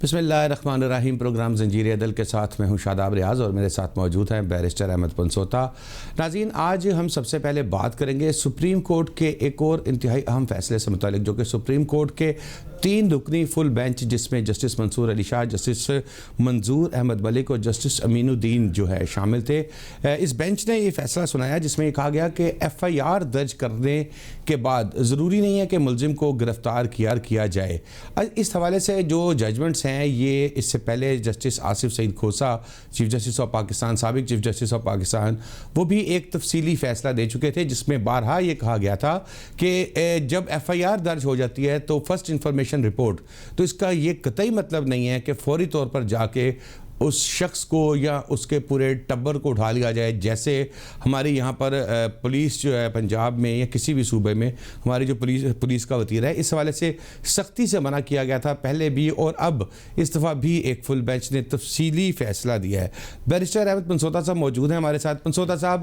بسم اللہ الرحمن الرحیم. پروگرام زنجیر عدل کے ساتھ میں ہوں شاداب ریاض اور میرے ساتھ موجود ہیں بیرسٹر احمد پنسوتا. ناظرین, آج ہم سب سے پہلے بات کریں گے سپریم کورٹ کے ایک اور انتہائی اہم فیصلے سے متعلق, جو کہ سپریم کورٹ کے 3 رکنی فل بینچ جس میں جسٹس منصور علی شاہ, جسٹس منظور احمد ملک اور جسٹس امین الدین جو ہے شامل تھے. اس بینچ نے یہ فیصلہ سنایا جس میں یہ کہا گیا کہ FIR درج کرنے کے بعد ضروری نہیں ہے کہ ملزم کو گرفتار کیا جائے. اس حوالے سے جو ججمنٹس ہیں یہ اس سے پہلے justice Asif Saeed Khosa, chief justice of Pakistan, سابق چیف جسٹس آف پاکستان, وہ بھی ایک تفصیلی فیصلہ دے چکے تھے جس میں بارہا یہ کہا گیا تھا کہ جب FIR درج ہو جاتی ہے تو فرسٹ انفارمیشن رپورٹ, تو اس کا یہ قطعی مطلب نہیں ہے کہ فوری طور پر جا کے اس شخص کو یا اس کے پورے ٹبر کو اٹھا لیا جائے. جیسے ہماری یہاں پر پولیس جو ہے پنجاب میں یا کسی بھی صوبے میں ہماری جو پولیس کا وتیرہ ہے, اس حوالے سے سختی سے منع کیا گیا تھا پہلے بھی, اور اب اس دفعہ بھی ایک فل بینچ نے تفصیلی فیصلہ دیا ہے. بیرسٹر احمد پنسوتا صاحب موجود ہیں ہمارے ساتھ. پنسوتا صاحب,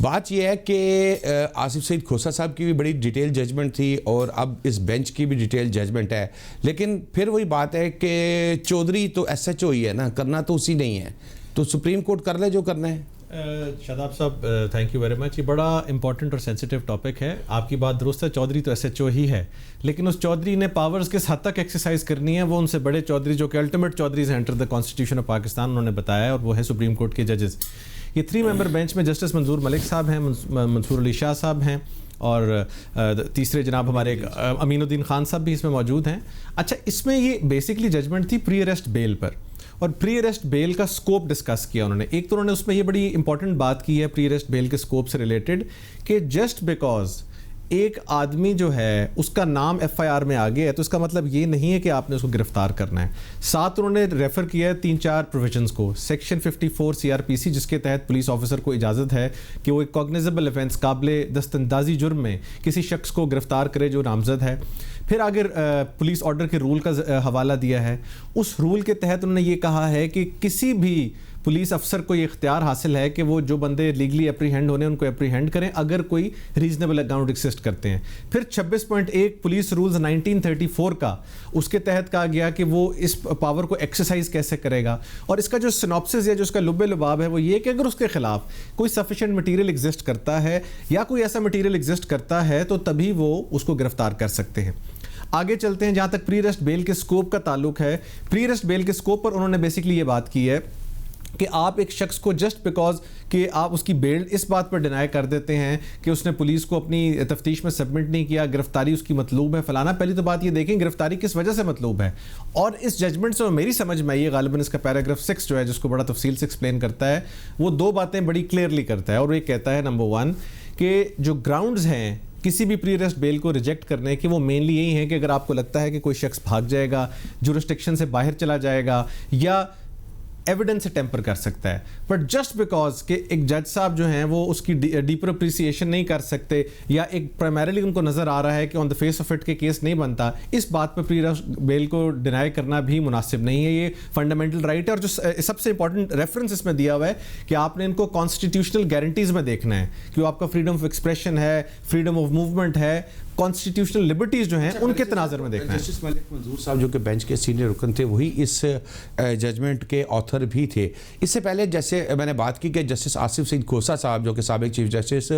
بات یہ ہے کہ آصف سعید کھوسہ صاحب کی بھی بڑی ڈیٹیل ججمنٹ تھی اور اب اس بینچ کی بھی ڈیٹیل ججمنٹ ہے, لیکن پھر وہی بات ہے کہ چودھری تو SHO ہی ہے نا, کرنا تو اسی نہیں ہے, تو سپریم کورٹ کر لے جو کرنا ہے. شاداب صاحب تھینک یو ویری مچ. یہ بڑا امپورٹنٹ اور سینسیٹیو ٹاپک ہے. آپ کی بات درست ہے, چودھری تو SHO ہی ہے, لیکن اس چودھری نے پاورز کس حد تک ایکسرسائز کرنی ہے وہ ان سے بڑے چودھری جو کہ الٹیمیٹ چودھریز ہیں enter the constitution of Pakistan, انہوں نے بتایا ہے, اور وہ ہے سپریم کورٹ کے ججز. یہ 3 ممبر بینچ میں جسٹس منظور ملک صاحب ہیں, منصور علی شاہ صاحب ہیں, اور تیسرے جناب ہمارے امین الدین خان صاحب بھی اس میں موجود ہیں. اچھا, اس میں یہ بیسکلی ججمنٹ تھی پری اریسٹ بیل پر, اور پری اریسٹ بیل کا سکوپ ڈسکس کیا انہوں نے. ایک تو انہوں نے اس میں یہ بڑی امپورٹنٹ بات کی ہے پری اریسٹ بیل کے سکوپ سے ریلیٹڈ, کہ جسٹ بیکاز ایک آدمی جو ہے اس کا نام FIR میں آ گیا ہے تو اس کا مطلب یہ نہیں ہے کہ آپ نے اس کو گرفتار کرنا ہے. ساتھ انہوں نے ریفر کیا ہے 3-4 پروویژنز کو. سیکشن 54 CRPC جس کے تحت پولیس آفیسر کو اجازت ہے کہ وہ ایک کوگنیزبل ایفنس, قابل دستاندازی جرم میں کسی شخص کو گرفتار کرے جو نامزد ہے. پھر اگر پولیس آرڈر کے رول کا حوالہ دیا ہے, اس رول کے تحت انہوں نے یہ کہا ہے کہ کسی بھی پولیس افسر کو یہ اختیار حاصل ہے کہ وہ جو بندے لیگلی اپریہینڈ ہونے ان کو اپریہینڈ کریں اگر کوئی ریزنیبل اکاؤنٹ ایگزسٹ کرتے ہیں. پھر 26.1 پولیس رولز 1934 کا, اس کے تحت کہا گیا کہ وہ اس پاور کو ایکسرسائز کیسے کرے گا, اور اس کا جو سنopsis ہے, جو اس کا لب لباب ہے, وہ یہ کہ اگر اس کے خلاف کوئی سفیشینٹ مٹیریل ایگزسٹ کرتا ہے یا کوئی ایسا مٹیریل ایگزسٹ کرتا ہے تو تبھی وہ اس کو گرفتار کر سکتے ہیں. آگے چلتے ہیں جہاں تک پری اریسٹ بیل کے سکوپ کا تعلق ہے. پری اریسٹ بیل کے سکوپ پر انہوں نے بیسکلی یہ بات کی ہے کہ آپ ایک شخص کو جسٹ بیکاز کہ آپ اس کی بیل اس بات پر ڈینائی کر دیتے ہیں کہ اس نے پولیس کو اپنی تفتیش میں سبمٹ نہیں کیا, گرفتاری اس کی مطلوب ہے فلانا. پہلی تو بات یہ دیکھیں گرفتاری کس وجہ سے مطلوب ہے, اور اس ججمنٹ سے میری سمجھ میں یہ غالباً اس کا پیراگراف 6 جو ہے جس کو بڑا تفصیل سے ایکسپلین کرتا ہے, وہ 2 باتیں بڑی کلیئرلی کرتا ہے, اور یہ کہتا ہے نمبر 1 کہ جو گراؤنڈز ہیں کسی بھی پری اریسٹ بیل کو ریجیکٹ کرنے کے, وہ مینلی یہی ہیں کہ اگر آپ کو لگتا ہے کہ کوئی شخص بھاگ جائے گا, جورسڈکشن سے باہر چلا جائے گا, یا ایویڈنس سے ٹیمپر کر سکتا ہے. بٹ جسٹ بیکاز کہ ایک جج صاحب جو ہیں وہ اس کی ڈیپر اپریسیشن نہیں کر سکتے, یا ایک پرائمریلی ان کو نظر آ رہا ہے کہ آن دا فیس آف اٹ کے کیس نہیں بنتا, اس بات پہ پری اریسٹ بیل کو ڈینائی کرنا بھی مناسب نہیں ہے. یہ فنڈامنٹل رائٹ ہے, اور جو سب سے امپورٹنٹ ریفرنس اس میں دیا ہوا ہے کہ آپ نے ان کو کانسٹیٹیوشنل گارنٹیز میں دیکھنا ہے کہ وہ آپ کا فریڈم آف ایکسپریشن ہے, فریڈم آف موومنٹ ہے, کانسٹیٹیوشنل لبرٹیز جو ہیں ان کے تناظر میں دیکھنا ہے. جسٹس ملک منظور صاحب جو کہ بینچ کے سینئر رکن تھے, وہی اس ججمنٹ کے آتھر بھی تھے. اس سے پہلے جیسے میں نے بات کی کہ جسٹس آصف سعید کھوسہ صاحب جو کہ سابق چیف جسٹس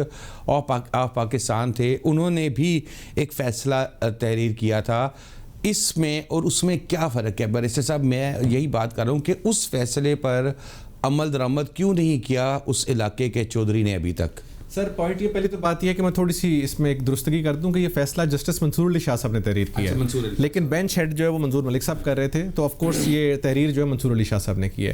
آف پاکستان تھے, انہوں نے بھی ایک فیصلہ تحریر کیا تھا. اس میں اور اس میں کیا فرق ہے بیرسٹر صاحب؟ میں یہی بات کر رہا ہوں کہ اس فیصلے پر عمل درآمد کیوں نہیں کیا اس علاقے کے چودھری نے ابھی تک؟ سر پوائنٹ یہ پہلی تو بات یہ ہے کہ میں تھوڑی سی اس میں ایک درستگی کر دوں کہ یہ فیصلہ جسٹس منصور علی شاہ صاحب نے تحریر کی ہے, لیکن بینچ ہیڈ جو ہے وہ منظور ملک صاحب کر رہے تھے, تو آف کورس یہ تحریر جو ہے منصور علی شاہ صاحب نے کی ہے.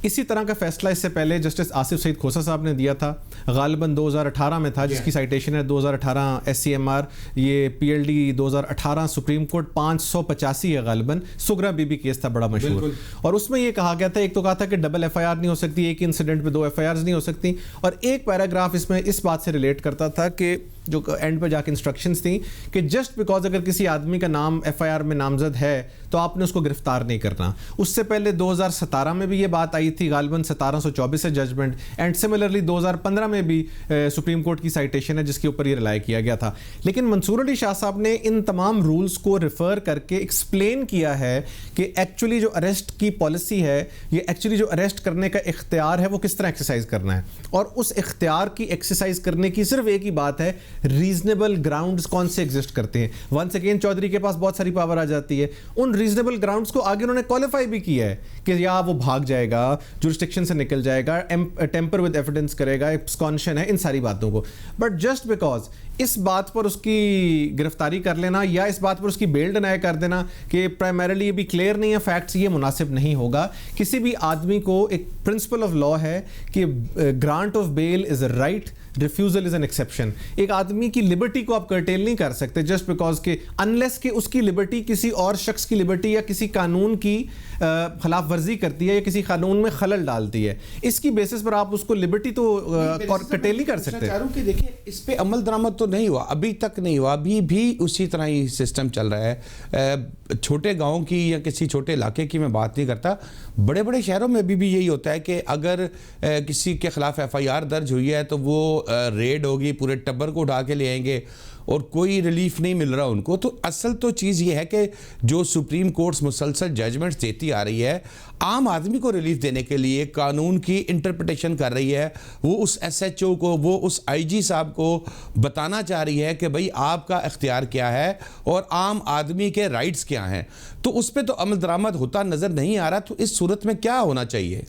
اسی طرح کا فیصلہ اس سے پہلے جسٹس آصف سعید کھوسہ صاحب نے دیا تھا, غالباً 2018 میں تھا, جس کی سائٹیشن ہے 2018 SCMR, یہ PLD 2018 سپریم کورٹ 585 ہے غالباً, سگرا بی بی کیس تھا بڑا مشہور, اور اس میں یہ کہا گیا تھا, ایک تو کہا تھا کہ ڈبل FIR نہیں ہو سکتی, ایک انسیڈنٹ میں 2 FIRs نہیں ہو سکتی, اور ایک پیراگراف اس میں اس بات سے ریلیٹ کرتا تھا کہ جو اینڈ پہ جا کے انسٹرکشنز تھیں کہ جسٹ بیکاز اگر کسی آدمی کا نام ایف آئی آر میں نامزد ہے تو آپ نے اس کو گرفتار نہیں کرنا. اس سے پہلے 2017 میں بھی یہ بات آئی تھی, غالباً 1724 سے ججمنٹ, اینڈ سملرلی 2015 میں بھی سپریم کورٹ کی سائٹیشن ہے جس کے اوپر یہ رلائے کیا گیا تھا. لیکن منصور علی شاہ صاحب نے ان تمام رولز کو ریفر کر کے ایکسپلین کیا ہے کہ ایکچولی جو اریسٹ کی پالیسی ہے, یہ ایکچولی جو اریسٹ کرنے کا اختیار ہے وہ کس طرح ایکسرسائز کرنا ہے, اور اس اختیار کی ایکسرسائز کرنے کی صرف ایک ہی بات ہے, ریزنیبل گراؤنڈز کون سے ایگزسٹ کرتے ہیں. ونس اگین چودھری کے پاس بہت ساری پاور آ جاتی ہے. ان ریزنیبل گراؤنڈز کو آگے انہوں نے کوالیفائی بھی کیا ہے کہ یا وہ بھاگ جائے گا, جورسڈکشن سے نکل جائے گا, ٹیمپر ود ایویڈنس کرے گا, ایبسکانشن ہے, ان ساری باتوں کو. بٹ جسٹ بیکاز اس بات پر اس کی گرفتاری کر لینا یا اس بات پر اس کی بیل ڈینائی کر دینا کہ پرائمریلی یہ بھی کلیئر نہیں ہے فیکٹس, یہ مناسب نہیں ہوگا. کسی بھی آدمی کو ایک پرنسپل آف لا ہے کہ grant of bail is a right, refusal is an exception. ایک آدمی کی لبرٹی کو آپ کرٹیل نہیں کر سکتے جسٹ بیکاز کہ انلیس کہ اس کی لبرٹی کسی اور شخص کی لبرٹی یا کسی قانون کی خلاف ورزی کرتی ہے یا کسی قانون میں خلل ڈالتی ہے. اس کی بیسس پر آپ اس کو لبرٹی تو کرٹیل نہیں کر سکتے. کہ دیکھیں اس پہ عمل درآمد تو نہیں ہوا, ابھی تک نہیں ہوا, ابھی بھی اسی طرح ہی سسٹم چل رہا ہے. چھوٹے گاؤں کی یا کسی چھوٹے علاقے کی میں بات نہیں کرتا, بڑے بڑے شہروں میں بھی یہی ہوتا ہے کہ اگر کسی کے خلاف ایف آئی آر درج ہوئی ہے تو وہ ریڈ ہوگی, پورے ٹبر کو اٹھا کے لے آئیں گے اور کوئی ریلیف نہیں مل رہا ان کو. تو اصل تو چیز یہ ہے کہ جو سپریم کورٹس مسلسل ججمنٹس دیتی آ رہی ہے, عام آدمی کو ریلیف دینے کے لیے قانون کی انٹرپریٹیشن کر رہی ہے. وہ اس ایس ایچ او کو, وہ اس آئی جی صاحب کو بتانا چاہ رہی ہے کہ بھئی آپ کا اختیار کیا ہے اور عام آدمی کے رائٹس کیا ہیں. تو اس پہ تو عمل درآمد ہوتا نظر نہیں آ رہا. تو اس صورت میں کیا ہونا چاہیے؟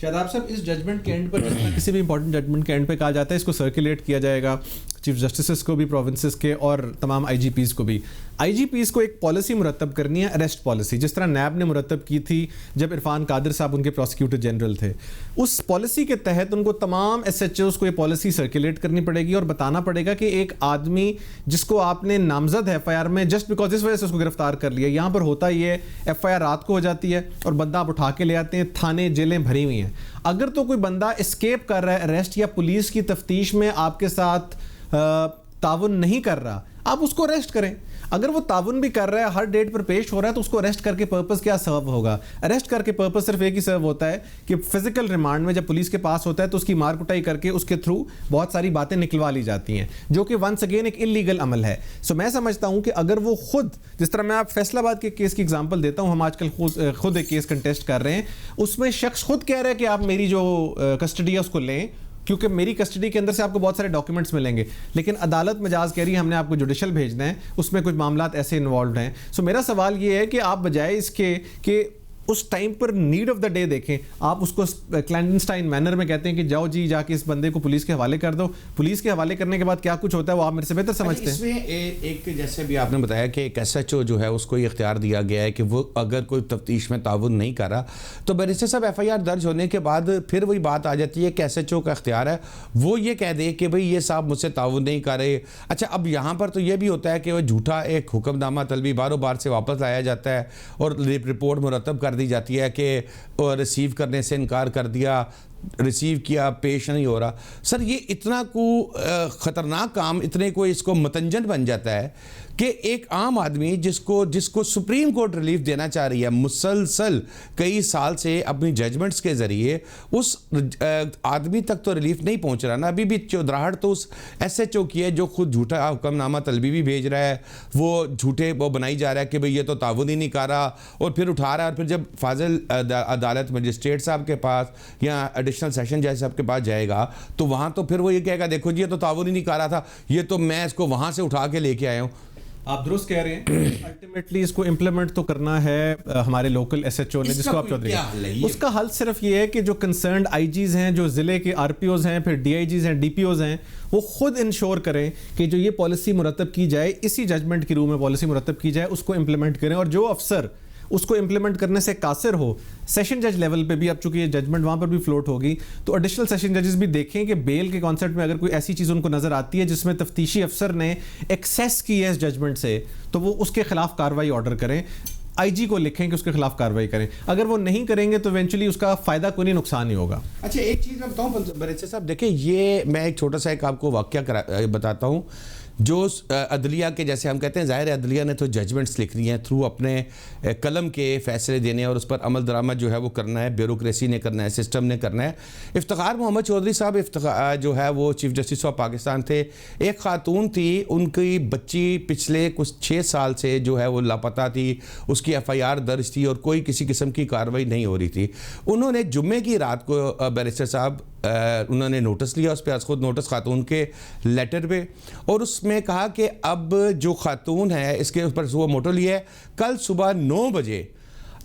شاداب صاحب, اس ججمنٹ کے اینڈ پر کسی بھی امپورٹنٹ ججمنٹ کے اینڈ پہ کہا جاتا ہے اس کو سرکولیٹ کیا جائے گا چیف جسٹسز کو بھی, پروونسز کے, اور تمام آئی جی پیز کو بھی. آئی جی پیز کو ایک پالیسی مرتب کرنی ہے, اریسٹ پالیسی, جس طرح نیب نے مرتب کی تھی جب عرفان قادر صاحب ان کے پروسیکیوٹر جنرل تھے. اس پالیسی کے تحت ان کو تمام ایس ایچ اوز کو یہ پالیسی سرکولیٹ کرنی پڑے گی اور بتانا پڑے گا کہ ایک آدمی جس کو آپ نے نامزد ہے ایف آئی آر میں جسٹ بیکاز اس وجہ سے اس کو گرفتار کر لیا. یہاں پر ہوتا یہ ایف آئی آر رات کو ہو جاتی ہے اور بندہ آپ اٹھا کے لے آتے ہیں, تھانے جیلیں بھری ہوئی ہیں. اگر تو کوئی بندہ اسکیپ کر رہا ہے اریسٹ یا پولیس کی تفتیش میں آپ کے ساتھ تعاون نہیں کر رہا, آپ اس کو اریسٹ کریں. اگر وہ تعاون بھی کر رہا ہے, ہر ڈیٹ پر پیش ہو رہا ہے, تو اس کو اریسٹ کر کے پرپس کیا سرو ہوگا؟ اریسٹ کر کے پرپس صرف ایک ہی سرو ہوتا ہے کہ فزیکل ریمانڈ میں جب پولیس کے پاس ہوتا ہے تو اس کی مار کٹائی کر کے اس کے تھرو بہت ساری باتیں نکلوا لی جاتی ہیں, جو کہ ونس اگین ایک انلیگل عمل ہے. سو میں سمجھتا ہوں کہ اگر وہ خود, جس طرح میں آپ فیصل آباد کے کیس کی ایگزامپل دیتا ہوں, ہم آج کل خود ایک کیس کنٹیسٹ کر رہے ہیں, اس میں شخص خود کہہ رہا ہے کہ آپ میری جو کسٹڈی ہے اس کو لیں کیونکہ میری کسٹڈی کے اندر سے آپ کو بہت سارے ڈاکیومنٹس ملیں گے, لیکن عدالت مجاز کہہ رہی ہے ہم نے آپ کو جوڈیشل بھیجنا ہے, اس میں کچھ معاملات ایسے انوالوڈ ہیں. سو میرا سوال یہ ہے کہ آپ بجائے اس کے کہ اس ٹائم پر نیڈ آف دا ڈے دیکھیں, آپ اس کو کلینڈنسٹائن مینر میں کہتے ہیں کہ جاؤ جی جا کے اس بندے کو پولیس کے حوالے کر دو. پولیس کے حوالے کرنے کے بعد کیا کچھ ہوتا ہے وہ آپ میرے سے بہتر سمجھتے ہیں. اس میں ایک جیسے بھی آپ نے بتایا کہ ایک ایس ایچ او جو ہے اس کو یہ اختیار دیا گیا ہے کہ وہ اگر کوئی تفتیش میں تعاون نہیں کر رہا تو بیرسٹر صاحب ایف آئی آر درج ہونے کے بعد پھر وہی بات آ جاتی ہے کہ ایس ایچ او کا اختیار ہے وہ یہ کہہ دے کہ بھئی یہ صاحب مجھ سے تعاون نہیں کر رہے. اچھا, اب یہاں پر تو یہ بھی ہوتا ہے کہ وہ جھوٹا ایک حکم نامہ طلبی باروں بار سے واپس لایا جاتا ہے اور رپورٹ مرتب کر دی جاتی ہے کہ ریسیو کرنے سے انکار کر دیا, ریسیو کیا, پیش نہیں ہو رہا. سر یہ اتنا کو خطرناک کام, اتنے کو اس کو متنجن بن جاتا ہے کہ ایک عام آدمی جس کو سپریم کورٹ ریلیف دینا چاہ رہی ہے مسلسل کئی سال سے اپنی ججمنٹس کے ذریعے, اس آدمی تک تو ریلیف نہیں پہنچ رہا نا. ابھی بھی چودراہٹ تو اس ایس ایچ او کی ہے جو خود جھوٹا حکم نامہ طلبی بھی بھیج رہا ہے, وہ جھوٹے وہ بنائی جا رہا ہے کہ بھئی یہ تو تعاون ہی نہیں کر رہا, اور پھر اٹھا رہا ہے. اور پھر جب فاضل عدالت مجسٹریٹ صاحب کے پاس یا ایڈیشنل سیشن جج صاحب کے پاس جائے گا تو وہاں تو پھر وہ یہ کہے گا دیکھو جی یہ تو تعاون ہی نہیں کر رہا تھا, یہ تو میں اس کو وہاں سے اٹھا کے لے کے آیا ہوں. آپ درست کہہ رہے ہیں, الٹیمیٹلی اس کو امپلیمنٹ تو کرنا ہے ہمارے لوکل ایس ایچ او نے, جس کو آپ چودھری. اس کا حل صرف یہ ہے کہ جو کنسرنڈ آئی جیز ہیں, جو ضلع کے آر پی اوز ہیں, پھر ڈی آئی جیز ہیں, ڈی پی اوز ہیں, وہ خود انشور کریں کہ جو یہ پالیسی مرتب کی جائے اسی ججمنٹ کی روح میں پالیسی مرتب کی جائے, اس کو امپلیمنٹ کریں. اور جو افسر اس کو امپلیمنٹ کرنے سے قاصر ہو, سیشن جج لیول پہ بھی, اب چونکہ یہ ججمنٹ وہاں پر بھی فلوٹ ہوگی, تو ایڈیشنل سیشن ججز بھی دیکھیں کہ بیل کے کانسیپٹ میں اگر کوئی ایسی چیز ان کو نظر آتی ہے جس میں تفتیشی افسر نے ایکسیس کی ہے اس ججمنٹ سے, تو وہ اس کے خلاف کارروائی آرڈر کریں, آئی جی کو لکھیں کہ اس کے خلاف کارروائی کریں. اگر وہ نہیں کریں گے تو ایونچولی اس کا فائدہ کوئی نہیں, نقصان ہی ہوگا. اچھا, ایک چیز میں بتاؤں بیرسٹر صاحب, دیکھیں یہ میں ایک چھوٹا سا ایک آپ کو واقعہ بتاتا ہوں جو عدلیہ کے جیسے ہم کہتے ہیں ظاہر عدلیہ نے تو ججمنٹس لکھنی ہیں تھرو اپنے قلم کے فیصلے دینے اور اس پر عمل درآمد جو ہے وہ کرنا ہے, بیوروکریسی نے کرنا ہے, سسٹم نے کرنا ہے. افتخار محمد چودھری صاحب جو ہے وہ چیف جسٹس آف پاکستان تھے. ایک خاتون تھی, ان کی بچی پچھلے کچھ 6 سال سے جو ہے وہ لاپتہ تھی, اس کی FIR درج تھی اور کوئی کسی قسم کی کارروائی نہیں ہو رہی تھی. انہوں نے جمعے کی رات کو بیرسٹر صاحب انہوں نے نوٹس لیا, اس پہ از خود نوٹس خاتون کے لیٹر پہ, اور اس میں کہا کہ اب جو خاتون ہے اس کے اوپر وہ موٹو لیا ہے, کل صبح 9 بجے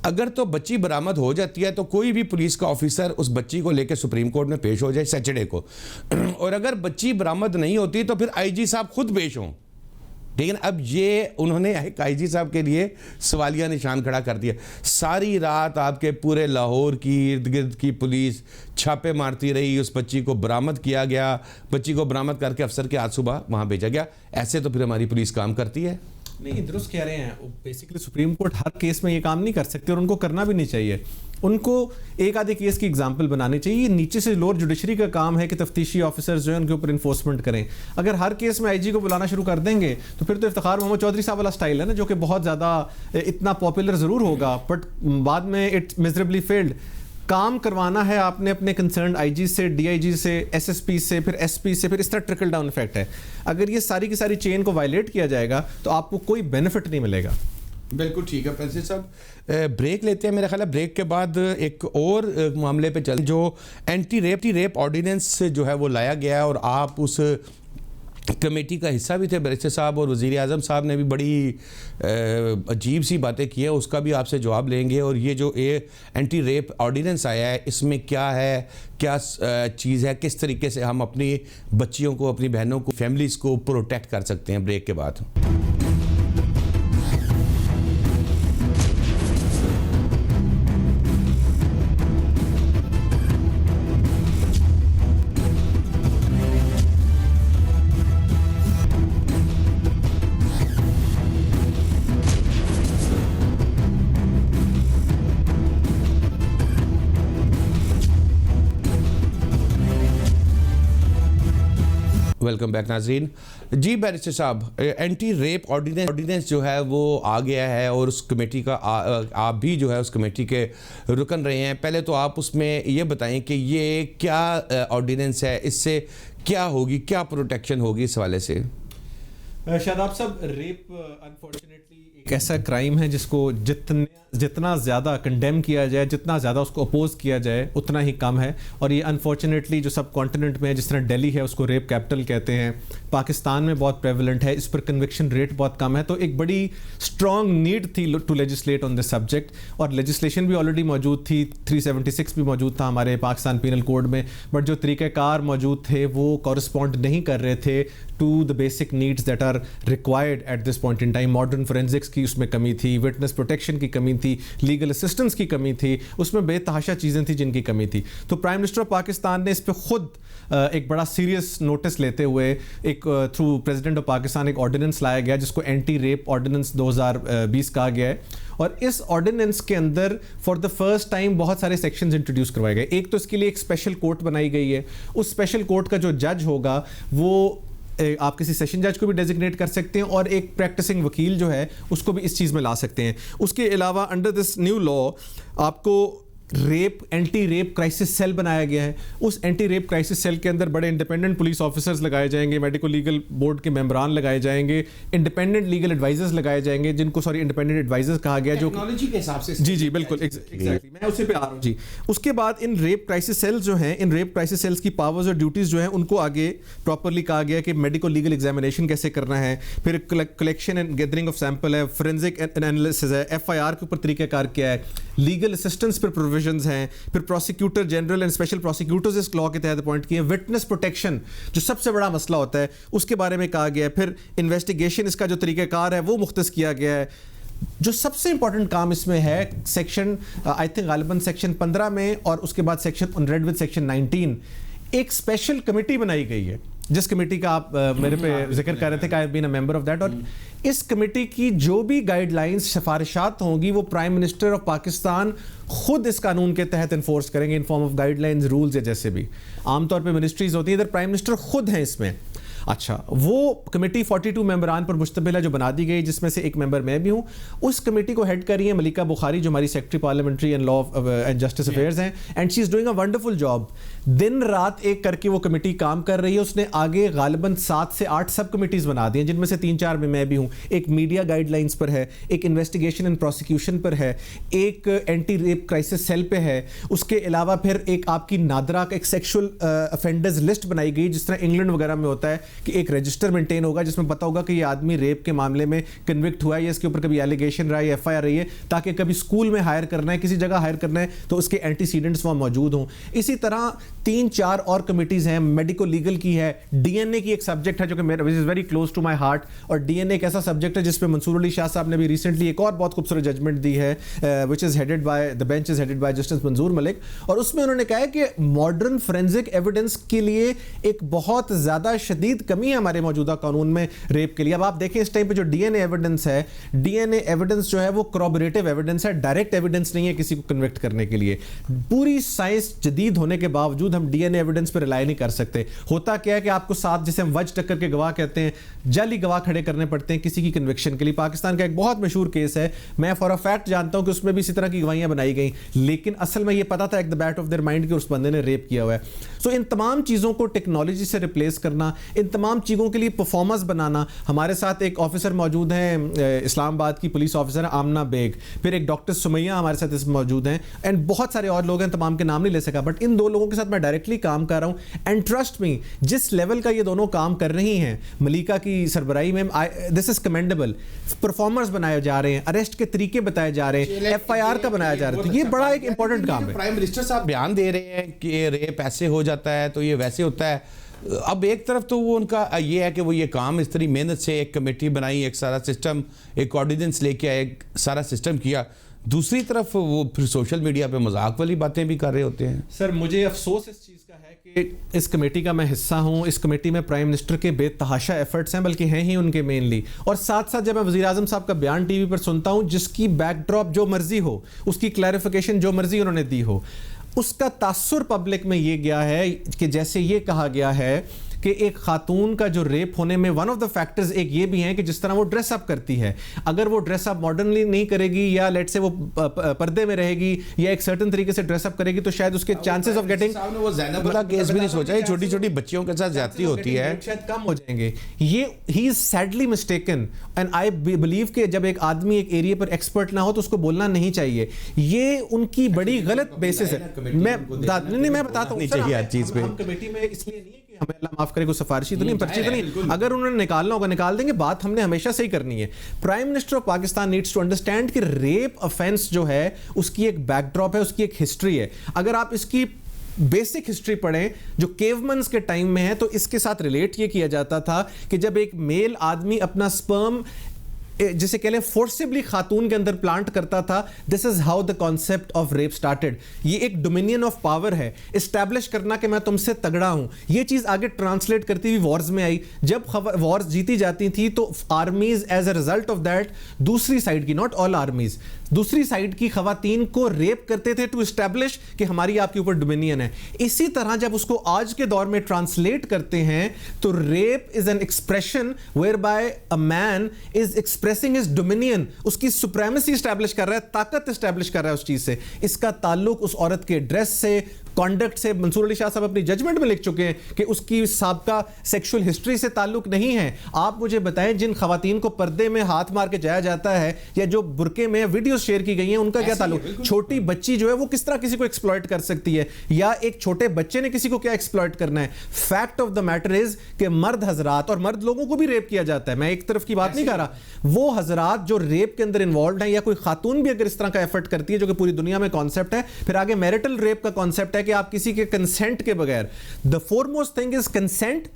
اگر تو بچی برآمد ہو جاتی ہے تو کوئی بھی پولیس کا آفیسر اس بچی کو لے کے سپریم کورٹ میں پیش ہو جائے سیٹرڈے کو, اور اگر بچی برآمد نہیں ہوتی تو پھر IG صاحب خود پیش ہوں. لیکن اب یہ انہوں نے ایک IG صاحب کے لیے سوالیہ نشان کھڑا کر دیا. ساری رات آپ کے پورے لاہور کی ارد گرد کی پولیس چھاپے مارتی رہی, اس بچی کو برآمد کیا گیا, بچی کو برآمد کر کے افسر کے آج صبح وہاں بھیجا گیا. ایسے تو پھر ہماری پولیس کام کرتی ہے؟ نہیں, درست کہہ رہے ہیں. بیسیکلی سپریم کورٹ ہر کیس میں یہ کام نہیں کر سکتے اور ان کو کرنا بھی نہیں چاہیے. ان کو ایک آدھے کیس کی اگزامپل بنانی چاہیے. نیچے سے لوور جوڈیشری کا کام ہے کہ تفتیشی آفیسرز جو ہیں ان کے اوپر انفورسمنٹ کریں. اگر ہر کیس میں IG کو بلانا شروع کر دیں گے تو پھر تو افتخار محمد چودھری صاحب والا سٹائل ہے نا, جو کہ بہت زیادہ اتنا پاپولر ضرور ہوگا بٹ بعد میں اٹ میزریبلی فیلڈ. کام کروانا ہے آپ نے اپنے کنسرنڈ IG سے, DIG سے, SSP سے, پھر SP سے, پھر اس طرح ٹرکل ڈاؤن افیکٹ ہے. اگر یہ ساری کی ساری چین کو وائلیٹ کیا جائے گا تو آپ کو کوئی بینیفٹ نہیں ملے گا. بالکل ٹھیک ہے پرنسل صاحب, بریک لیتے ہیں. میرا خیال ہے بریک کے بعد ایک اور معاملے پہ چلیں, جو اینٹی ریپ آرڈیننس جو ہے وہ لایا گیا ہے, اور آپ اس کمیٹی کا حصہ بھی تھے بیرسٹر صاحب, اور وزیر اعظم صاحب نے بھی بڑی عجیب سی باتیں کی ہیں, اس کا بھی آپ سے جواب لیں گے. اور یہ جو اینٹی ریپ آرڈیننس آیا ہے اس میں کیا ہے, کیا چیز ہے, کس طریقے سے ہم اپنی بچیوں کو, اپنی بہنوں کو, فیملیز کو پروٹیکٹ کر سکتے ہیں. بریک کے بعد ویلکم بیک ناظرین. جی بیرسٹر صاحب, اینٹی ریپ آرڈیننس جو ہے وہ آ گیا ہے, اور اس کمیٹی کا آپ بھی جو ہے اس کمیٹی کے رکن رہے ہیں. پہلے تو آپ اس میں یہ بتائیں کہ یہ کیا آرڈیننس ہے, اس سے کیا ہوگی, کیا پروٹیکشن ہوگی اس حوالے سے؟ شاداب صاحب, ریپ انفارچونیٹلی ایک ایسا کرائم ہے جس کو جتنا زیادہ کنڈیم کیا جائے, جتنا زیادہ اس کو اپوز کیا جائے اتنا ہی کم ہے. اور یہ انفارچونیٹلی جو سب کانٹیننٹ میں, جس طرح دہلی ہے اس کو ریپ کیپٹل کہتے ہیں, پاکستان میں بہت پریویلنٹ ہے, اس پر کنوکشن ریٹ بہت کم ہے. تو ایک بڑی اسٹرانگ نیڈ تھی ٹو لیجسلیٹ آن دس سبجیکٹ, اور لیجسلیشن بھی آلریڈی موجود تھی, 376 بھی موجود تھا ہمارے پاکستان پینل کوڈ میں, بٹ جو طریقہ کار موجود تھے وہ کورسپونڈ نہیں کر رہے تھے to the basic needs that are required at this point in time. Modern forensics کی اس میں کمی تھی, وٹنس پروٹیکشن کی کمی تھی, لیگل اسسٹنس کی کمی تھی, اس میں بے تحاشا چیزیں تھیں جن کی کمی تھی. تو پرائم منسٹر آف پاکستان نے اس پہ خود ایک بڑا سیریس نوٹس لیتے ہوئے ایک تھرو پریزیڈنٹ آف پاکستان ایک آرڈیننس لایا گیا جس کو اینٹی ریپ آرڈیننس 2020 کہا گیا ہے. اور اس آرڈیننس کے اندر فار دا فرسٹ ٹائم بہت سارے سیکشنز انٹروڈیوس کروائے گئے. ایک تو اس کے لیے ایک اسپیشل کورٹ بنائی گئی ہے, اس اسپیشل کورٹ کا جو جج ہوگا وہ آپ کسی سیشن جج کو بھی ڈیزگنیٹ کر سکتے ہیں, اور ایک پریکٹسنگ وکیل جو ہے اس کو بھی اس چیز میں لا سکتے ہیں. اس کے علاوہ انڈر دس نیو لا آپ کو اینٹی ریپ کرائسس سیل بنایا گیا ہے. اس اینٹی ریپ کرائسس سیل کے اندر بڑے انڈیپینڈنٹ پولیس آفیسرز لگائے جائیں گے, میڈیکو لیگل بورڈ کے ممبران لگائے جائیں گے, انڈیپینڈنٹ لیگل ایڈوائزرز لگائے جائیں گے, جن کو انڈیپینڈنٹ ایڈوائزرز کہا گیا, جو ٹیکنالوجی کے حساب سے. جی بالکل ایگزیکٹلی, میں اسی پہ آ رہا ہوں. جی اس کے بعد ان ریپ کرائسس سیلز جو ہیں, ان ریپ کرائسس سیلز کی پاورز اور ڈیوٹیز جو ہیں ان کو آگے پراپرلی کہا گیا کہ میڈیکو لیگل ایگزامینیشن کیسے کرنا ہے, پھر collection and gathering of sample ہے, فورینزک انالیسس ہے, FIR کے اوپر طریقہ کار کیا ہے, لیگل اسسٹنس پر پروویژنز ہیں, پھر prosecutor general and special prosecutors اس لاء کے تحت اپوائنٹ کیے, وٹنس پروٹیکشن جو سب سے بڑا مسئلہ ہوتا ہے اس کے بارے میں کہا گیا ہے, پھر انویسٹیگیشن اس کا جو طریقہ کار ہے وہ مختص کیا گیا ہے. جو سب سے امپورٹنٹ کام اس میں ہے سیکشن آئی تھنک غالباً سیکشن 15 میں, اور اس کے بعد سیکشن ریڈ ود سیکشن 19 ایک اسپیشل کمیٹی بنائی گئی ہے, جس کمیٹی کا آپ میرے پہ ذکر کر رہے تھے کہ I have been a member of that. اور اس کمیٹی کی جو بھی گائیڈ لائنز سفارشات ہوں گی وہ پرائم منسٹر آف پاکستان خود اس قانون کے تحت انفورس کریں گے in form of guidelines, rules یا جیسے بھی عام طور پہ منسٹریز ہوتی ہیں, ادھر پرائم منسٹر خود ہیں اس میں. اچھا وہ کمیٹی 42 ممبران پر مشتمل ہے جو بنا دی گئی، جس میں سے ایک ممبر میں بھی ہوں. اس کمیٹی کو ہیڈ کر رہی ہیں ملیکہ بخاری جو ہماری secretary parliamentary and law and justice affairs ہیں، and she is doing a wonderful job. دن رات ایک کر کے وہ کمیٹی کام کر رہی ہے. اس نے آگے غالباً 7 سے 8 سب کمیٹیز بنا دی ہیں، جن میں سے 3-4 میں بھی ہوں. ایک میڈیا گائیڈ لائنز پر ہے، ایک انویسٹیگیشن اینڈ پروسیکیوشن پر ہے، ایک اینٹی ریپ کرائسس سیل پہ ہے. اس کے علاوہ پھر ایک آپ کی نادرہ کا ایک سیکشول افینڈرز لسٹ بنائی گئی، جس طرح انگلینڈ وغیرہ میں ہوتا ہے کہ ایک رجسٹر مینٹین ہوگا جس میں پتہ ہوگا کہ یہ آدمی ریپ کے معاملے میں کنوکٹ ہوا ہے یا اس کے اوپر کبھی ایلیگیشن رہا ہے یا ایف آئی آر رہی ہے، تاکہ کبھی اسکول میں ہائر کرنا ہے، کسی جگہ ہائر کرنا ہے تو اس کے اینٹی سیڈنٹس وہاں موجود ہوں. اسی طرح 3-4 اور کمیٹیز ہیں. میڈیکو لیگل کی ہے، ڈی این اے کی ایک سبجیکٹ ہے جو کہ which is very close to my heart, اور ڈی این اے ایک ایسا سبجیکٹ ہے جس پہ منصور علی شاہ صاحب نے بھی ریسنٹلی ایک اور بہت خوبصورت ججمنٹ دی ہے، which is headed by the bench is headed by justice Manzoor Malik. اور اس میں انہوں نے کہا ہے کہ ماڈرن فورینزک ایویڈنس کے لیے ایک بہت زیادہ شدید کمی ہے ہمارے موجودہ قانون میں ریپ کے لیے. اب آپ دیکھیں اس ٹائم پہ جو ڈی این اے ایویڈنس ہے، ڈی این اے ایویڈنس جو ہے وہ کروبریٹو ایویڈنس ہے، ڈائریکٹ ایویڈنس نہیں ہے کسی کو کنوکٹ کرنے کے لیے. پوری سائنس جدید ہونے کے باوجود ہم ڈی این اے ایویڈنس پہ ریلائی نہیں کر سکتے. ہوتا کیا ہے کہ آپ کو ساتھ جسے ہم وج ٹکر کے گواہ کہتے ہیں، جعلی گواہ کھڑے کرنے پڑتے ہیں کسی کی کنوکشن کے لیے. پاکستان کا ایک بہت مشہور کیس ہے، میں فار اے فیکٹ جانتا ہوں کہ اس میں بھی اسی طرح کی گواہیاں بنائی گئیں، لیکن اصل میں یہ پتا تھا at the back of their mind کہ اس بندے نے ریپ کیا ہوا ہے. سو ان تمام چیزوں کو ٹیکنالوجی سے ریپلیس کرنا، ان تمام چیزوں کے لیے پرفارمنس بنانا. ہمارے ساتھ ایک آفیسر موجود ہیں اسلام آباد کی پولیس آفیسر آمنہ بیگ، پھر ایک ڈاکٹر سمیہ ہمارے ساتھ اس موجود ہیں، اینڈ بہت سارے اور لوگ ہیں، تمام کے نام نہیں لے سکا، بٹ ان 2 لوگوں کے ساتھ میں ڈائریکٹلی کام کر رہا ہوں. اینڈ ٹرسٹ می، جس لیول کا یہ دونوں کام کر رہی ہیں ملیکہ کی سربراہی میں، دس از کمینڈیبل. پرفارمرز بنائے جا رہے ہیں، اریسٹ کے طریقے بتائے جا رہے ہیں، ایف آئی آر کا بنایا جا رہا ہے. یہ بڑا ایک امپورٹنٹ کام ہے. پرائم منسٹر صاحب بیان دے رہے ہیں کہ ریپ ایسے ہو جاتا ہے تو یہ ویسے ہوتا ہے. اب ایک طرف تو وہ ان کا یہ ہے کہ وہ یہ کام اس طرح محنت سے ایک کمیٹی بنائی، ایک سارا سسٹم، ایک آرڈیننس لے کے آئے، ایک سارا سسٹم کیا. دوسری طرف وہ پھر سوشل میڈیا پہ مذاق والی باتیں بھی کر رہے ہوتے ہیں. سر مجھے افسوس اس چیز کا ہے کہ اس کمیٹی کا میں حصہ ہوں. اس کمیٹی میں پرائم منسٹر کے بے تحاشا ایفرٹس ہیں، بلکہ ہیں ہی ان کے مینلی. اور ساتھ ساتھ جب میں وزیر اعظم صاحب کا بیان ٹی وی پر سنتا ہوں، جس کی بیک ڈراپ جو مرضی ہو، اس کی کلیریفیکیشن جو مرضی انہوں نے دی ہو، اس کا تاثر پبلک میں یہ گیا ہے کہ جیسے یہ کہا گیا ہے کہ ایک خاتون کا جو ریپ ہونے میں ون آف دا فیکٹرز ایک یہ بھی ہیں کہ جس طرح وہ ڈریس اپ کرتی ہے. اگر وہ ڈریس اپ ماڈرنلی نہیں کرے گی، یا لیٹ سے وہ پردے میں رہے گی، یا ایک سرٹن طریقے سے ڈریس اپ کرے گی، تو شاید اس کے چانسز آف گیٹنگ وہ زینب والا کیس بھی نہیں سوچا، یہ چھوٹی چھوٹی بچیوں کے ساتھ زیادتی ہوتی ہے، شاید کم ہو جائیں گے. یہ he is sadly mistaken, and I believe کہ جب ایک آدمی ایک ایریا پر ایکسپرٹ نہ ہو تو اس کو بولنا نہیں چاہیے. یہ ان کی بڑی غلط بیسس ہے. میں بتاتا ہوں چاہیے ہر چیز پہ. ہم کمیٹی میں اس لیے نہیں ہے کہ ہمیں اللہ معاف کرے کوئی سفارشی تو نہیں، پرچی تو نہیں. اگر انہوں نے نکالنا ہوگا نکال دیں گے، بات ہم نے ہمیشہ سے ہی کرنی ہے. Prime minister of Pakistan needs to understand کہ ریپ افینس جو ہے اس کی ایک بیک ڈراپ ہے، اس کی ایک ہسٹری ہے. اگر آپ اس کی بیسک ہسٹری پڑھیں جو کیومنز کے ٹائم میں ہے، تو اس کے ساتھ ریلیٹ یہ کیا جاتا تھا کہ جب ایک میل آدمی اپنا سپرم جسے کہہ لیں فورسبلی خاتون کے اندر پلانٹ کرتا تھا، this is how the concept of rape started. یہ ایک ڈومینین آف پاور ہے، اسٹیبلش کرنا کہ میں تم سے تگڑا ہوں. یہ چیز آگے ٹرانسلیٹ کرتی ہوئی وارز میں آئی. جب وارز جیتی جاتی تھی تو armies as a result of that دوسری سائڈ کی، ناٹ آل آرمیز، دوسری سائڈ کی خواتین کو ریپ کرتے تھے ٹو اسٹیبلش کہ ہماری آپ کے اوپر ڈومینین ہے. اسی طرح جب اس کو آج کے دور میں ٹرانسلیٹ کرتے ہیں تو rape is an expression whereby a man is expressing his dominion، اس کی سپریمیسی اسٹیبلش کر رہا ہے، طاقت اسٹیبلش کر رہا ہے اس چیز سے. اس کا تعلق اس عورت کے ڈریس سے، کانڈکٹ سے. منصور علی شاہ صاحب اپنی ججمنٹ میں لکھ چکے ہیں کہ اس کی سابقہ سیکشول ہسٹری سے تعلق نہیں ہے. آپ مجھے بتائیں جن خواتین کو پردے میں ہاتھ مار کے جایا جاتا ہے یا جو برقعے میں ویڈیوز شیئر کی گئی ہیں، ان کا کیا تعلق؟ چھوٹی بچی جو ہے وہ کس طرح کسی کو ایکسپلائٹ کر سکتی ہے، یا ایک چھوٹے بچے نے کسی کو کیا ایکسپلائٹ کرنا ہے؟ Fact of the matter is کہ مرد حضرات، اور مرد لوگوں کو بھی ریپ کیا جاتا ہے، میں ایک طرف کی بات نہیں کر رہا، وہ حضرات جو ریپ کے اندر انوالوڈ ہیں، یا کوئی خاتون بھی اگر اس طرح کا ایفرٹ کرتی ہے جو کہ پوری دنیا میں کانسیپٹ ہے. پھر آگے میرٹل ریپ کا کانسیپٹ ہے کہ آپ کسی کے کنسنٹ کے بغیر، دا فورموسٹ تھنگ از کنسنٹ.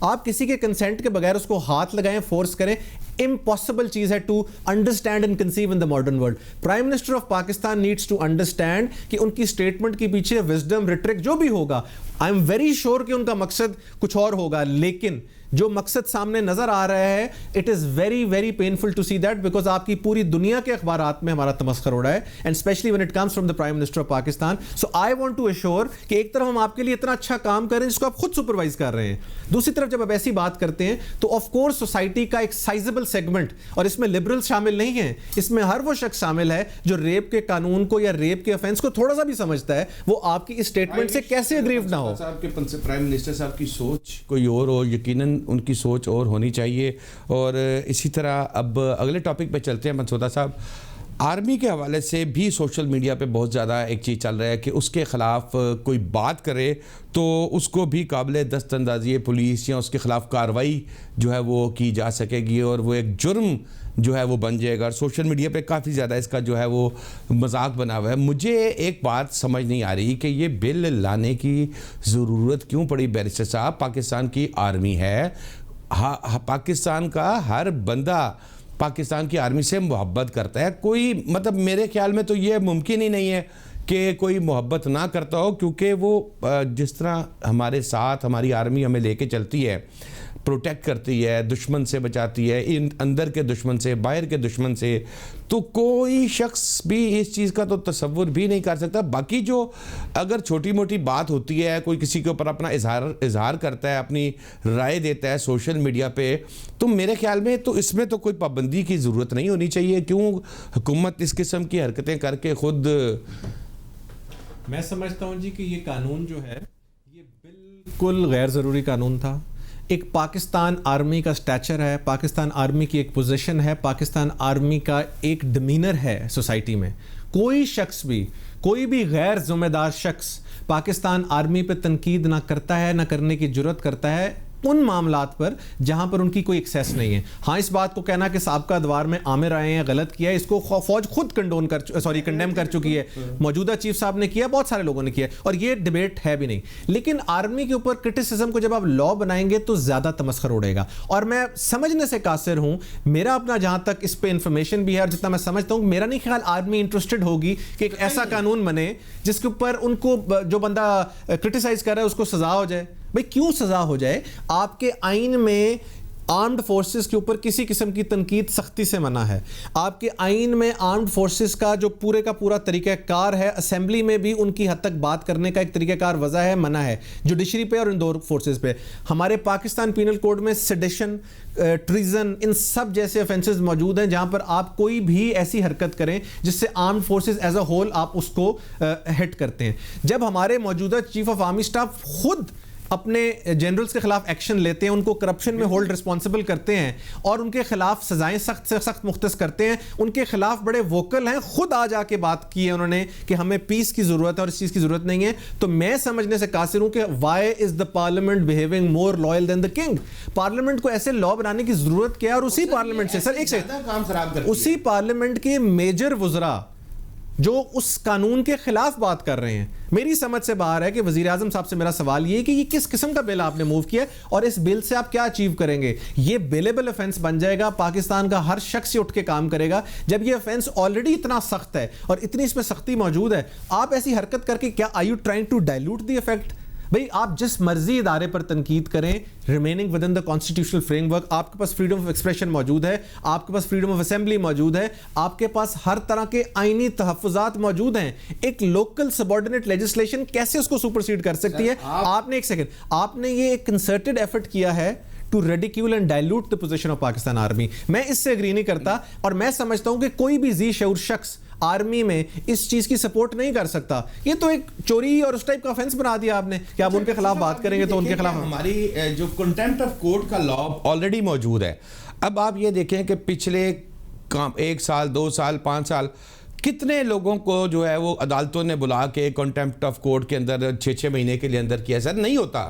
آپ کسی کے کنسنٹ کے بغیر اس کو ہاتھ لگائیں، فورس کریں، امپاسبل چیز ہے to understand and conceive in the modern world. Prime minister of Pakistan needs to understand کہ ان کی اسٹیٹمنٹ کے پیچھے وزڈم ریٹرک جو بھی ہوگا، آئی ایم ویری شیور کہ ان کا مقصد کچھ اور ہوگا، لیکن جو مقصد سامنے نظر آ رہا ہے, it is very very painful to see that, because آپ کی پوری دنیا کے اخبارات میں ہمارا تمسخر ہو رہا ہے, and especially when it comes from the prime minister of Pakistan. So I want to assure کہ ایک طرف ہم آپ کے لیے اتنا اچھا کام کر رہے ہیں جس کو آپ خود سپروائز کر رہے ہیں, دوسری طرف جب آپ ایسی بات کرتے ہیں تو آف کورس سوسائٹی کا ایک سائزبل سیگمنٹ, اور اس میں لبرل شامل نہیں ہیں, اس میں ہر وہ شخص شامل ہے جو ریپ کے قانون کو یا ریپ کے افینس کو تھوڑا سا بھی سمجھتا ہے, وہ آپ کی اس اسٹیٹمنٹ سے کیسے اگریوڈ نہ ہو. صاحب کے پرائم منسٹر صاحب کی سوچ کوئی اور ہو, یقیناً ان کی سوچ اور ہونی چاہیے. اور اسی طرح اب اگلے ٹاپک پہ چلتے ہیں. منصودا صاحب, آرمی کے حوالے سے بھی سوشل میڈیا پہ بہت زیادہ ایک چیز چل رہا ہے کہ اس کے خلاف کوئی بات کرے تو اس کو بھی قابل دست اندازی پولیس یا اس کے خلاف کارروائی جو ہے وہ کی جا سکے گی, اور وہ ایک جرم جو ہے وہ بن جائے گا. سوشل میڈیا پہ کافی زیادہ اس کا جو ہے وہ مذاق بنا ہوا ہے. مجھے ایک بات سمجھ نہیں آ رہی کہ یہ بل لانے کی ضرورت کیوں پڑی بیرسٹر صاحب. پاکستان کی آرمی ہے, پاکستان کا ہر بندہ پاکستان کی آرمی سے محبت کرتا ہے. کوئی مطلب میرے خیال میں تو یہ ممکن ہی نہیں ہے کہ کوئی محبت نہ کرتا ہو, کیونکہ وہ جس طرح ہمارے ساتھ ہماری آرمی ہمیں لے کے چلتی ہے, پروٹیکٹ کرتی ہے, دشمن سے بچاتی ہے, اندر کے دشمن سے, باہر کے دشمن سے, تو کوئی شخص بھی اس چیز کا تو تصور بھی نہیں کر سکتا. باقی جو اگر چھوٹی موٹی بات ہوتی ہے, کوئی کسی کے اوپر اپنا اظہار کرتا ہے, اپنی رائے دیتا ہے سوشل میڈیا پہ, تو میرے خیال میں تو اس میں تو کوئی پابندی کی ضرورت نہیں ہونی چاہیے. کیوں حکومت اس قسم کی حرکتیں کر کے خود, میں سمجھتا ہوں جی کہ یہ قانون جو ہے یہ بالکل غیر ضروری قانون تھا. ایک پاکستان آرمی کا سٹیچر ہے, پاکستان آرمی کی ایک پوزیشن ہے, پاکستان آرمی کا ایک ڈمینر ہے سوسائٹی میں. کوئی شخص بھی, کوئی بھی غیر ذمہ دار شخص پاکستان آرمی پہ تنقید نہ کرتا ہے, نہ کرنے کی جرت کرتا ہے ان معاملات پر جہاں پر ان کی کوئی ایکسیس نہیں ہے. ہاں, اس بات کو کہنا کہ سابقہ ادوار میں عامر آئے ہیں, غلط کیا ہے, اس کو فوج خود کنڈیم کر چکی ہے, موجودہ چیف صاحب نے کیا, بہت سارے لوگوں نے کیا, اور یہ ڈیبیٹ ہے بھی نہیں. لیکن آرمی کے اوپر کرٹیسزم کو جب آپ لا بنائیں گے تو زیادہ تمسخر اڑے گا. اور میں سمجھنے سے قاصر ہوں, میرا اپنا جہاں تک اس پہ انفارمیشن بھی ہے اور جتنا میں سمجھتا ہوں, میرا نہیں خیال آرمی انٹرسٹڈ ہوگی کہ ایک ایسا قانون بنے جس کے اوپر ان کو جو بندہ کرٹیسائز کر رہا ہے اس کو سزا ہو جائے. بھئی کیوں سزا ہو جائے؟ آپ کے آئین میں آرمڈ فورسز کے اوپر کسی قسم کی تنقید سختی سے منع ہے. آپ کے آئین میں آرمڈ فورسز کا جو پورے کا پورا طریقہ کار ہے, اسمبلی میں بھی ان کی حد تک بات کرنے کا ایک طریقہ کار وضع ہے, منع ہے, جوڈیشری پہ اور ان دو فورسز پہ. ہمارے پاکستان پینل کوڈ میں سیڈیشن, ٹریزن, ان سب جیسے افینسز موجود ہیں جہاں پر آپ کوئی بھی ایسی حرکت کریں جس سے armed forces as a whole آپ اس کو ہٹ کرتے ہیں. جب ہمارے موجودہ چیف آف آرمی اسٹاف خود اپنے جنرلز کے خلاف ایکشن لیتے ہیں, ان کو کرپشن میں ہولڈ رسپانسبل کرتے ہیں اور ان کے خلاف سزائیں سخت سے سخت مختص کرتے ہیں, ان کے خلاف بڑے ووکل ہیں, خود آ جا کے بات کی ہے انہوں نے کہ ہمیں پیس کی ضرورت ہے اور اس چیز کی ضرورت نہیں ہے, تو میں سمجھنے سے قاصر ہوں کہ why is the parliament behaving more loyal than the king. Parliament کو ایسے لا بنانے کی ضرورت کیا ہے؟ اور اسی پارلیمنٹ سے, سر ایک سیکنڈ, اسی پارلیمنٹ کے میجر وزراء جو اس قانون کے خلاف بات کر رہے ہیں. میری سمجھ سے باہر ہے کہ وزیر اعظم صاحب سے میرا سوال یہ ہے کہ یہ کس قسم کا بل آپ نے موو کیا اور اس بل سے آپ کیا اچیو کریں گے؟ یہ بیلیبل افینس بن جائے گا, پاکستان کا ہر شخص اٹھ کے کام کرے گا. جب یہ افینس آلریڈی اتنا سخت ہے اور اتنی اس میں سختی موجود ہے, آپ ایسی حرکت کر کے کیا are you trying to dilute the effect? بھئی آپ جس مرضی ادارے پر تنقید کریں, remaining within the constitutional framework, آپ کے پاس فریڈم آف ایکسپریشن موجود ہے, آپ کے پاس فریڈم آف اسمبلی موجود ہے, آپ کے پاس ہر طرح کے آئینی تحفظات موجود ہیں. ایک لوکل سبارڈینیٹ لیجسلیشن کیسے اس کو سپرسیڈ کر سکتی ہے؟ آپ نے, ایک سیکنڈ, آپ نے یہ ایک کنسرٹڈ ایفرٹ کیا ہے to ridicule and dilute the position of Pakistan Army. میں اس سے اگری نہیں کرتا, اور میں سمجھتا ہوں کہ کوئی بھی ذی شعور شخص آرمی میں اس چیز کی سپورٹ نہیں کر سکتا. یہ تو ایک چوری اور اس ٹائپ کا افینس بنا دیا آپ نے کہ آپ ان کے خلاف بات کریں گے تو ان کے خلاف. ہماری جو کنٹمپٹ آف کورٹ کا لا آلریڈی موجود ہے. اب آپ یہ دیکھیں کہ پچھلے 1 سال 2 سال 5 سال کتنے لوگوں کو جو ہے وہ عدالتوں نے بلا کے کنٹمپٹ آف کورٹ کے اندر 6 مہینے کے لیے اندر کیا. سر نہیں ہوتا.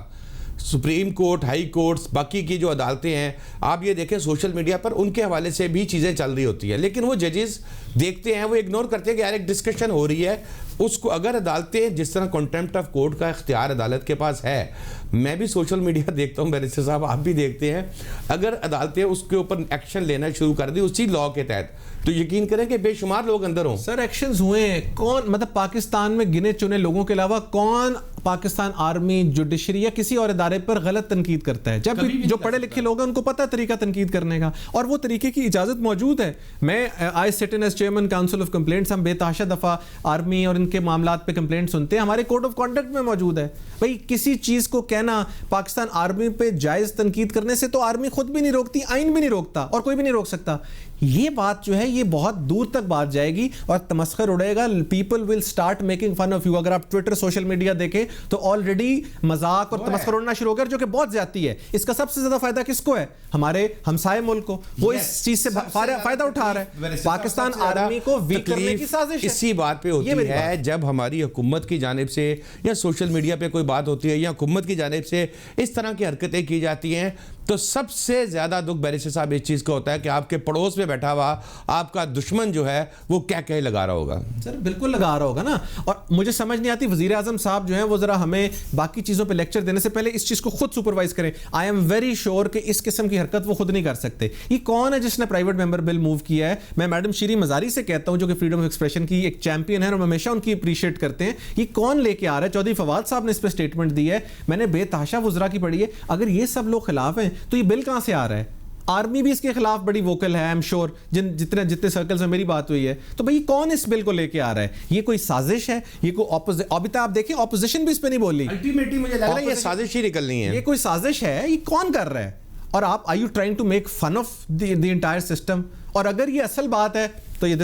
سپریم کورٹ, ہائی کورٹس, باقی کی جو عدالتیں ہیں, آپ یہ دیکھیں سوشل میڈیا پر ان کے حوالے سے بھی چیزیں چل رہی ہوتی ہیں, لیکن وہ ججز دیکھتے ہیں وہ اگنور کرتے ہیں کہ یار ایک ڈسکشن ہو رہی ہے, اس کو اگر عدالتیں جس طرح کنٹمپٹ آف کورٹ کا اختیار عدالت کے پاس ہے, میں بھی سوشل میڈیا دیکھتا ہوں, بیرسٹر صاحب آپ بھی دیکھتے ہیں, اگر عدالتیں اس کے اوپر ایکشن لینا شروع کر دی اسی لاء کے تحت تو یقین کریں کہ بے شمار لوگ اندر ہوں. سر ایکشنز ہوئے ہیں, کون مطلب پاکستان میں گنے چنے لوگوں کے علاوہ کون پاکستان آرمی, جوڈیشری یا کسی اور ادارے پر غلط تنقید کرتا ہے؟ جب جو پڑھے لکھے لوگ ہیں ان کو پتہ ہے طریقہ تنقید کرنے کا, اور وہ طریقے کی اجازت موجود ہے. میں آئی سٹ in as chairman council of complaints, ہم بے تحاشا دفعہ آرمی اور ان کے معاملات پہ کمپلینٹ سنتے ہیں, ہمارے کوڈ آف کانڈکٹ میں موجود ہے. بھائی کسی چیز کو کہنا پاکستان آرمی پہ جائز تنقید کرنے سے تو آرمی خود بھی نہیں روکتی, آئین بھی نہیں روکتا, اور کوئی بھی نہیں روک سکتا. یہ بات جو ہے یہ بہت دور تک بات جائے گی اور تمسخر اڑے گا. People will start making fun of you. اگر آپ ٹویٹر سوشل میڈیا دیکھیں تو آلریڈی مذاق اور تمسخر اڑنا شروع ہو گیا, جو کہ بہت زیادتی ہے. اس کا سب سے زیادہ فائدہ کس کو ہے؟ ہمارے ہمسائے ملک کو. وہ اس چیز سے فائدہ اٹھا رہا ہے. پاکستان آرمی کو ویک کرنے کی سازش ہے. اسی بات پہ ہوتی ہے جب ہماری حکومت کی جانب سے یا سوشل میڈیا پہ کوئی بات ہوتی ہے یا حکومت کی جانب سے اس طرح کی حرکتیں کی جاتی ہیں, تو سب سے زیادہ دکھ بیرسٹر صاحب اس چیز کا ہوتا ہے کہ آپ کے پڑوس میں بیٹھا ہوا آپ کا دشمن جو ہے وہ کیا کہے لگا رہا ہوگا. سر بالکل لگا رہا ہوگا نا. اور مجھے سمجھ نہیں آتی وزیر اعظم صاحب جو ہیں وہ ذرا ہمیں باقی چیزوں پہ لیکچر دینے سے پہلے اس چیز کو خود سپروائز کریں. آئی ایم ویری شیور کہ اس قسم کی حرکت وہ خود نہیں کر سکتے. یہ کون ہے جس نے پرائیویٹ ممبر بل موو کیا ہے؟ میں میڈم شیریں مزاری سے کہتا ہوں جو کہ فریڈم آف ایکسپریشن کی ایک چیمپئن ہے اور ہمیشہ ان کی اپریشیٹ کرتے ہیں. یہ کون لے کے آ رہا ہے؟ چودھری فواد صاحب نے اس پہ اسٹیٹمنٹ دی ہے, میں نے بے تحاشا وزراء کی پڑھی ہے. اگر یہ سب لوگ خلاف ہیں تو یہ بل کہاں سے آ رہا ہے؟ آرمی بھی اس کے خلاف بڑی ووکل ہے, آئی ایم شیور, جتنے سرکلز میں میری بات ہوئی ہے. تو بھائی کون اس بل کو لے کے آ رہا ہے؟ یہ کوئی سازش ہے؟ یہ کوئی ابھی تک آپ دیکھیں اپوزیشن بھی اس پہ نہیں بولی. الٹیمیٹلی مجھے لگ رہا ہے یہ سازش ہی نکلنی ہے. یہ کوئی سازش ہے؟ یہ کون کر رہا ہے؟ اور آپ are you trying to make fun of the entire system? اور اگر یہ اصل بات ہے تو یہ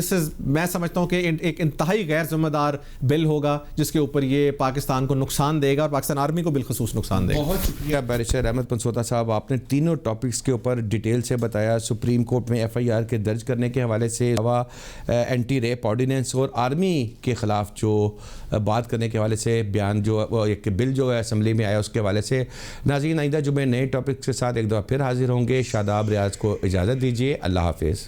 میں سمجھتا ہوں کہ ایک انتہائی غیر ذمہ دار بل ہوگا جس کے اوپر یہ پاکستان کو نقصان دے گا اور پاکستان آرمی کو بالخصوص نقصان دے گا. بہت شکریہ بیرسٹر احمد پنسوتا صاحب, آپ نے تینوں ٹاپکس کے اوپر ڈیٹیل سے بتایا. سپریم کورٹ میں ایف آئی آر کے درج کرنے کے حوالے سے, اینٹی ریپ آرڈیننس اور آرمی کے خلاف جو بات کرنے کے حوالے سے بیان جو ایک بل جو ہے اسمبلی میں آیا اس کے حوالے سے. ناظرین آئندہ جمعے نئے ٹاپکس کے ساتھ ایک دفعہ پھر حاضر ہوں گے. شاداب ریاض کو اجازت دیجیے. اللہ حافظ.